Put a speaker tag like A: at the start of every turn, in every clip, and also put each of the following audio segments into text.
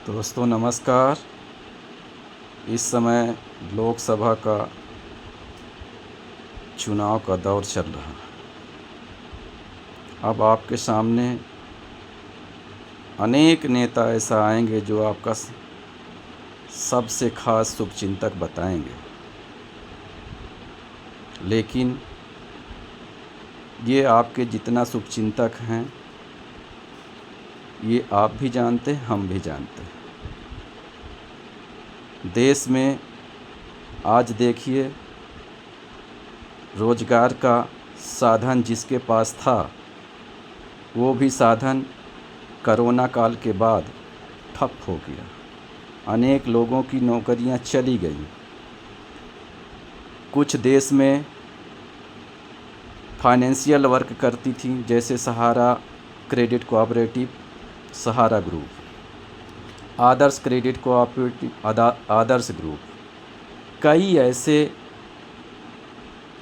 A: दोस्तों नमस्कार। इस समय लोकसभा का चुनाव का दौर चल रहा है। अब आपके सामने अनेक नेता ऐसा आएंगे जो आपका सबसे खास शुभचिंतक बताएंगे, लेकिन ये आपके जितना शुभचिंतक हैं ये आप भी जानते हैं, हम भी जानते हैं। देश में आज देखिए, रोज़गार का साधन जिसके पास था वो भी साधन कोरोना काल के बाद ठप हो गया। अनेक लोगों की नौकरियां चली गईं। कुछ देश में फाइनेंशियल वर्क करती थी, जैसे सहारा क्रेडिट कोऑपरेटिव, सहारा ग्रुप, आदर्श क्रेडिट कोऑपरेटिव, आदर्श ग्रुप। कई ऐसे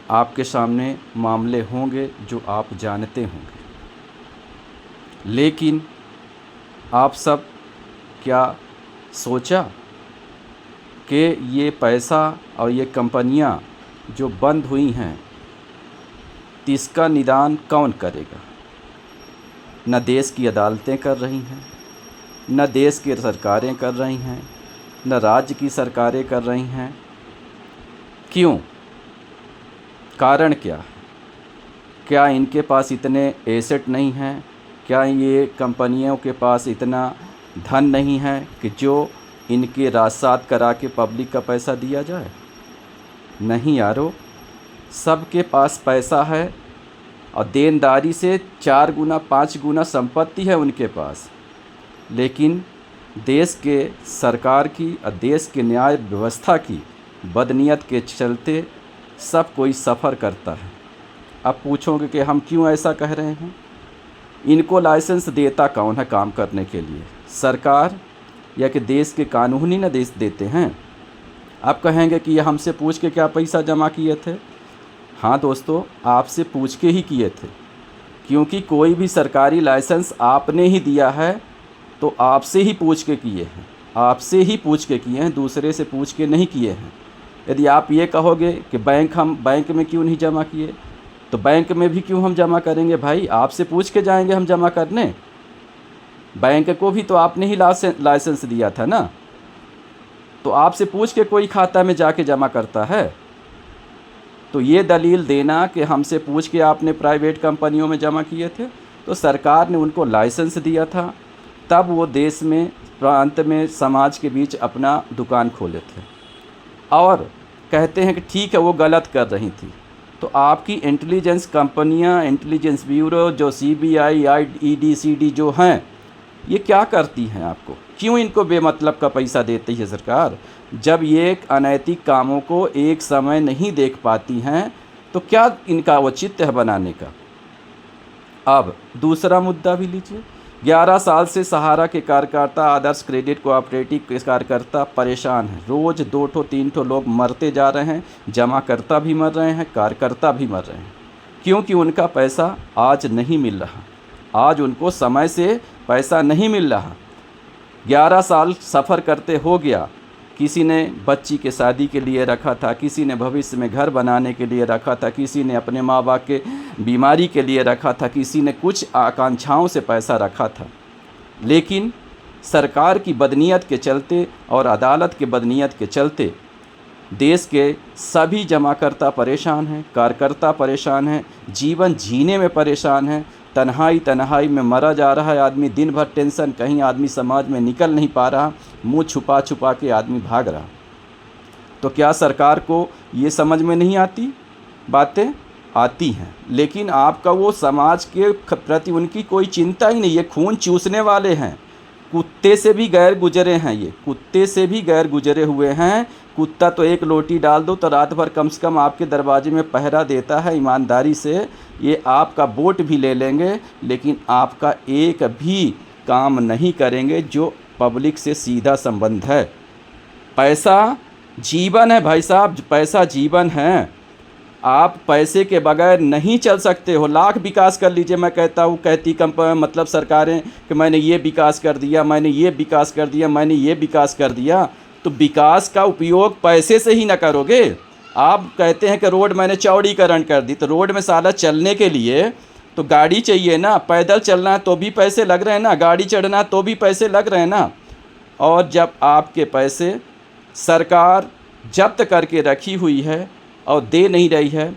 A: आपके सामने मामले होंगे जो आप जानते होंगे, लेकिन आप सब क्या सोचा कि ये पैसा और ये कंपनियां जो बंद हुई हैं इसका निदान कौन करेगा? न देश की अदालतें कर रही हैं, न देश की सरकारें कर रही हैं, न राज्य की सरकारें कर रही हैं। क्यों? कारण क्या है? क्या इनके पास इतने एसेट नहीं हैं? क्या ये कंपनियों के पास इतना धन नहीं है कि जो इनके राजसात करा के पब्लिक का पैसा दिया जाए? नहीं यारो, सबके पास पैसा है और देनदारी से 4 गुना 5 गुना संपत्ति है उनके पास, लेकिन देश के सरकार की और देश के न्याय व्यवस्था की बदनीयत के चलते सब कोई सफ़र करता है। अब पूछोगे कि हम क्यों ऐसा कह रहे हैं? इनको लाइसेंस देता कौन है काम करने के लिए? सरकार या कि देश के कानून ही न देश देते हैं? आप कहेंगे कि ये हमसे पूछ के क्या पैसा जमा किए थे? हाँ दोस्तों, आपसे पूछ के ही किए थे, क्योंकि कोई भी सरकारी लाइसेंस आपने ही दिया है तो आपसे ही पूछ के किए हैं, आपसे ही पूछ के किए हैं, दूसरे से पूछ के नहीं किए हैं। यदि आप ये कहोगे कि हम बैंक में क्यों नहीं जमा किए, तो बैंक में भी क्यों हम जमा करेंगे भाई? आपसे पूछ के जाएंगे हम जमा करने? बैंक को भी तो आपने ही लाइसेंस दिया था ना, तो आपसे पूछ के कोई खाता में जाके जमा करता है? तो ये दलील देना कि हमसे पूछ के आपने प्राइवेट कंपनियों में जमा किए थे, तो सरकार ने उनको लाइसेंस दिया था, तब वो देश में प्रांत में समाज के बीच अपना दुकान खोले थे। और कहते हैं कि ठीक है वो गलत कर रही थी, तो आपकी इंटेलिजेंस कंपनियां, इंटेलिजेंस ब्यूरो जो CBI, ED, CD जो हैं, ये क्या करती हैं आपको? क्यों इनको बेमतलब का पैसा देती है सरकार? जब ये अनैतिक कामों को एक समय नहीं देख पाती हैं तो क्या इनका औचित्य है बनाने का? अब दूसरा मुद्दा भी लीजिए। 11 साल से सहारा के कार्यकर्ता, आदर्श क्रेडिट कोऑपरेटिव के कार्यकर्ता परेशान हैं। रोज़ 2 3 लोग मरते जा रहे हैं, जमाकर्ता भी मर रहे हैं, कार्यकर्ता भी मर रहे हैं, क्योंकि उनका पैसा आज नहीं मिल रहा। आज उनको समय से पैसा नहीं मिल रहा। 11 साल सफ़र करते हो गया। किसी ने बच्ची के शादी के लिए रखा था, किसी ने भविष्य में घर बनाने के लिए रखा था, किसी ने अपने माँ बाप के बीमारी के लिए रखा था, किसी ने कुछ आकांक्षाओं से पैसा रखा था, लेकिन सरकार की बदनीयत के चलते और अदालत के बदनीयत के चलते देश के सभी जमाकर्ता परेशान हैं, कार्यकर्ता परेशान हैं, जीवन जीने में परेशान हैं। तन्हाई में मरा जा रहा है आदमी, दिन भर टेंशन, कहीं आदमी समाज में निकल नहीं पा रहा, मुंह छुपा छुपा के आदमी भाग रहा। तो क्या सरकार को ये समझ में नहीं आती? बातें आती हैं, लेकिन आपका वो समाज के प्रति उनकी कोई चिंता ही नहीं। ये खून चूसने वाले हैं, कुत्ते से भी गैर गुजरे हैं, ये कुत्ते से भी गैर गुजरे हुए हैं। कुत्ता तो एक रोटी डाल दो तो रात भर कम से कम आपके दरवाजे में पहरा देता है ईमानदारी से। ये आपका वोट भी ले लेंगे, लेकिन आपका एक भी काम नहीं करेंगे जो पब्लिक से सीधा संबंध है। पैसा जीवन है भाई साहब, पैसा जीवन है। आप पैसे के बगैर नहीं चल सकते हो। लाख विकास कर लीजिए, मैं कहता हूँ, मतलब सरकारें कि मैंने ये विकास कर दिया, मैंने ये विकास कर दिया, मैंने ये विकास कर दिया, तो विकास का उपयोग पैसे से ही ना करोगे। आप कहते हैं कि रोड मैंने चौड़ीकरण कर दी, तो रोड में साला चलने के लिए तो गाड़ी चाहिए ना, पैदल चलना है तो भी पैसे लग रहे हैं ना, गाड़ी चढ़ना तो भी पैसे लग रहे हैं ना। और जब आपके पैसे सरकार जब्त करके रखी हुई है और दे नहीं रही है,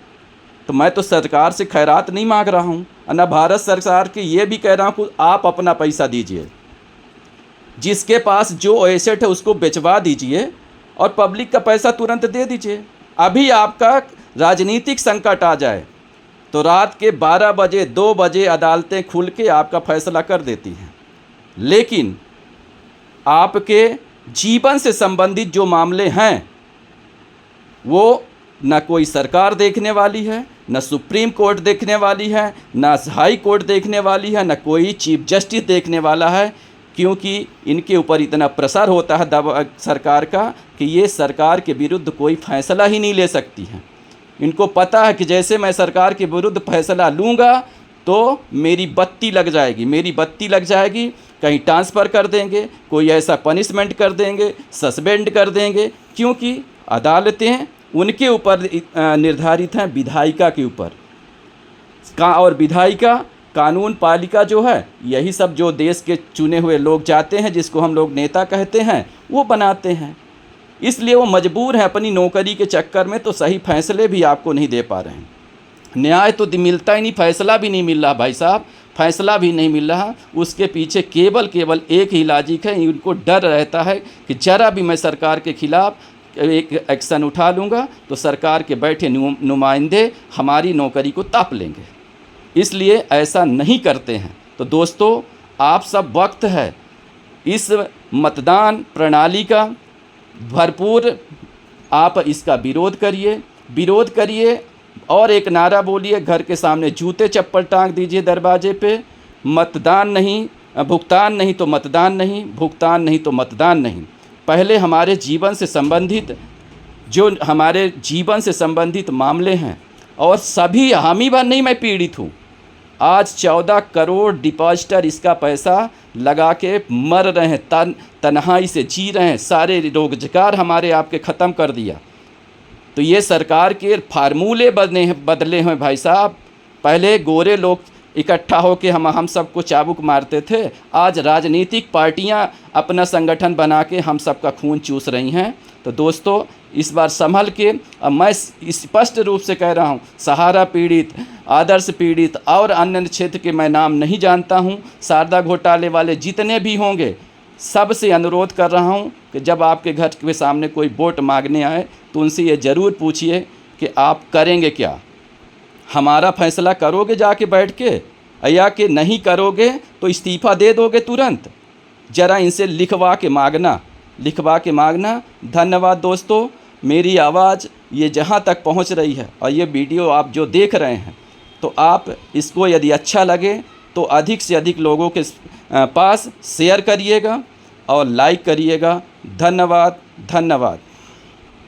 A: तो मैं तो सरकार से खैरात नहीं मांग रहा हूँ, ना भारत सरकार के ये भी कह रहा हूँ कि आप अपना पैसा दीजिए, जिसके पास जो एसेट है उसको बेचवा दीजिए और पब्लिक का पैसा तुरंत दे दीजिए। अभी आपका राजनीतिक संकट आ जाए तो रात के 12 बजे 2 बजे अदालतें खुल के आपका फैसला कर देती हैं, लेकिन आपके जीवन से संबंधित जो मामले हैं वो ना कोई सरकार देखने वाली है, ना सुप्रीम कोर्ट देखने वाली है, ना हाई कोर्ट देखने वाली है, ना कोई चीफ जस्टिस देखने वाला है, क्योंकि इनके ऊपर इतना प्रेशर होता है दबाव सरकार का कि ये सरकार के विरुद्ध कोई फैसला ही नहीं ले सकती हैं। इनको पता है कि जैसे मैं सरकार के विरुद्ध फैसला लूँगा तो मेरी बत्ती लग जाएगी, मेरी बत्ती लग जाएगी, कहीं ट्रांसफ़र कर देंगे, कोई ऐसा पनिशमेंट कर देंगे, सस्पेंड कर देंगे, क्योंकि अदालतें उनके ऊपर निर्धारित हैं, विधायिका के ऊपर और विधायिका कानून पालिका जो है, यही सब जो देश के चुने हुए लोग जाते हैं, जिसको हम लोग नेता कहते हैं, वो बनाते हैं। इसलिए वो मजबूर हैं अपनी नौकरी के चक्कर में, तो सही फैसले भी आपको नहीं दे पा रहे हैं। न्याय तो मिलता ही नहीं, फैसला भी नहीं मिल रहा भाई साहब, फैसला भी नहीं मिल रहा। उसके पीछे केवल एक ही लॉजिक है, उनको डर रहता है कि ज़रा भी मैं सरकार के ख़िलाफ़ एक एक्शन उठा लूँगा तो सरकार के बैठे नुमाइंदे हमारी नौकरी को ताप लेंगे, इसलिए ऐसा नहीं करते हैं। तो दोस्तों, आप सब वक्त है इस मतदान प्रणाली का भरपूर आप इसका विरोध करिए और एक नारा बोलिए, घर के सामने जूते चप्पल टांग दीजिए दरवाजे पे, मतदान नहीं, भुगतान नहीं तो मतदान नहीं, भुगतान नहीं तो मतदान नहीं। पहले हमारे जीवन से संबंधित मामले हैं, और सभी हामी भर नहीं मैं पीड़ित हूँ। आज 14 करोड़ डिपॉजिटर इसका पैसा लगा के मर रहे हैं, तन्हाई से जी रहे हैं, सारे रोजगार हमारे आपके ख़त्म कर दिया। तो ये सरकार के फार्मूले बदले हैं भाई साहब। पहले गोरे लोग इकट्ठा होकर हम सबको चाबुक मारते थे, आज राजनीतिक पार्टियां अपना संगठन बना के हम सबका खून चूस रही हैं। तो दोस्तों, इस बार संभल के, मैं स्पष्ट रूप से कह रहा हूं, सहारा पीड़ित, आदर्श पीड़ित और अन्य क्षेत्र के मैं नाम नहीं जानता हूं, शारदा घोटाले वाले जितने भी होंगे, सबसे अनुरोध कर रहा हूं कि जब आपके घर के सामने कोई वोट मांगने आए तो उनसे ये ज़रूर पूछिए कि आप करेंगे क्या, हमारा फैसला करोगे जाके बैठ के, या कि नहीं करोगे तो इस्तीफ़ा दे दोगे तुरंत। ज़रा इनसे लिखवा के मांगना। धन्यवाद दोस्तों। मेरी आवाज़ ये जहाँ तक पहुँच रही है और ये वीडियो आप जो देख रहे हैं, तो आप इसको यदि अच्छा लगे तो अधिक से अधिक लोगों के पास शेयर करिएगा और लाइक करिएगा। धन्यवाद।